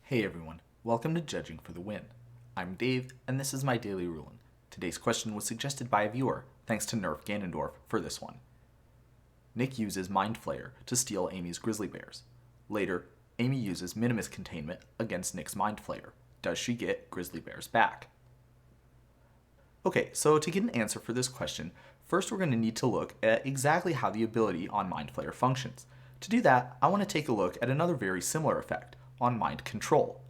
Hey everyone, welcome to Judging for the Win. I'm Dave, and this is my daily ruling. Today's question was suggested by a viewer, thanks to Nerf Ganondorf for this one. Nick uses Mind Flayer to steal Amy's grizzly bears. Later, Amy uses Minimus Containment against Nick's Mind Flayer. Does she get grizzly bears back? Okay, so to get an answer for this question, first we're going to need to look at exactly how the ability on Mind Flayer functions. To do that, I want to take a look at another very similar effect, on Mind Control.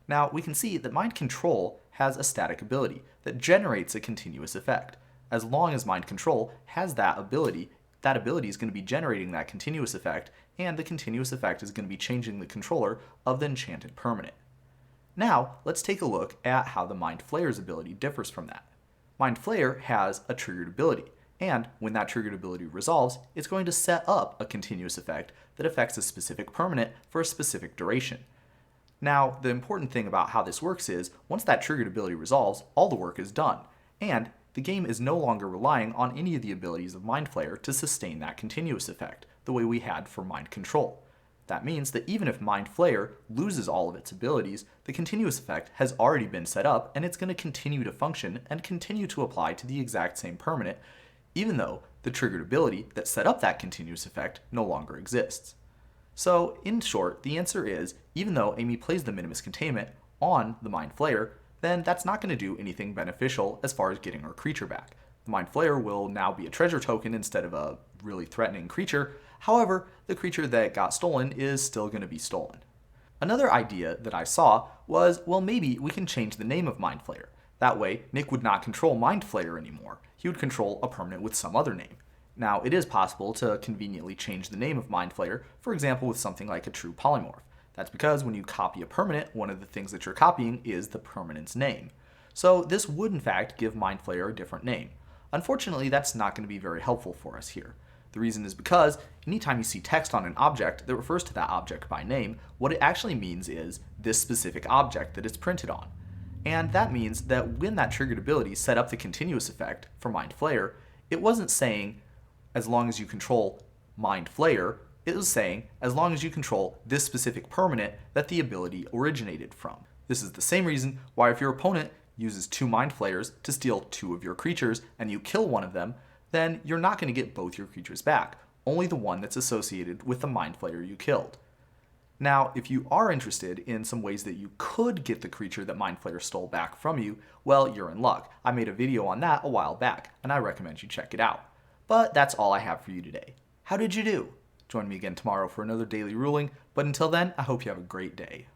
Now, we can see that Mind Control has a static ability that generates a continuous effect. As long as Mind Control has that ability is going to be generating that continuous effect, and the continuous effect is going to be changing the controller of the enchanted permanent. Now, let's take a look at how the Mind Flayer's ability differs from that. Mind Flayer has a triggered ability, and when that triggered ability resolves, it's going to set up a continuous effect that affects a specific permanent for a specific duration. Now, the important thing about how this works is, once that triggered ability resolves, all the work is done, and the game is no longer relying on any of the abilities of Mind Flayer to sustain that continuous effect, the way we had for Mind Control. That means that even if Mind Flayer loses all of its abilities, the continuous effect has already been set up, and it's going to continue to function and continue to apply to the exact same permanent, even though the triggered ability that set up that continuous effect no longer exists. So, in short, the answer is, even though Amy plays the Minimus Containment on the Mind Flayer, then that's not going to do anything beneficial as far as getting her creature back. The Mind Flayer will now be a treasure token instead of a really threatening creature. However, the creature that got stolen is still going to be stolen. Another idea that I saw was, well, maybe we can change the name of Mind Flayer. That way, Nick would not control Mind Flayer anymore. He would control a permanent with some other name. Now, it is possible to conveniently change the name of Mind Flayer, for example with something like a true polymorph. That's because when you copy a permanent, one of the things that you're copying is the permanent's name. So this would in fact give Mind Flayer a different name. Unfortunately, that's not going to be very helpful for us here. The reason is because anytime you see text on an object that refers to that object by name, what it actually means is this specific object that it's printed on. And that means that when that triggered ability set up the continuous effect for Mind Flayer, it wasn't saying, as long as you control Mind Flayer, it was saying, as long as you control this specific permanent that the ability originated from. This is the same reason why if your opponent uses 2 Mind Flayers to steal 2 of your creatures and you kill one of them, then you're not going to get both your creatures back, only the one that's associated with the Mind Flayer you killed. Now, if you are interested in some ways that you could get the creature that Mind Flayer stole back from you, well, you're in luck. I made a video on that a while back, and I recommend you check it out. But that's all I have for you today. How did you do? Join me again tomorrow for another daily ruling, but until then, I hope you have a great day.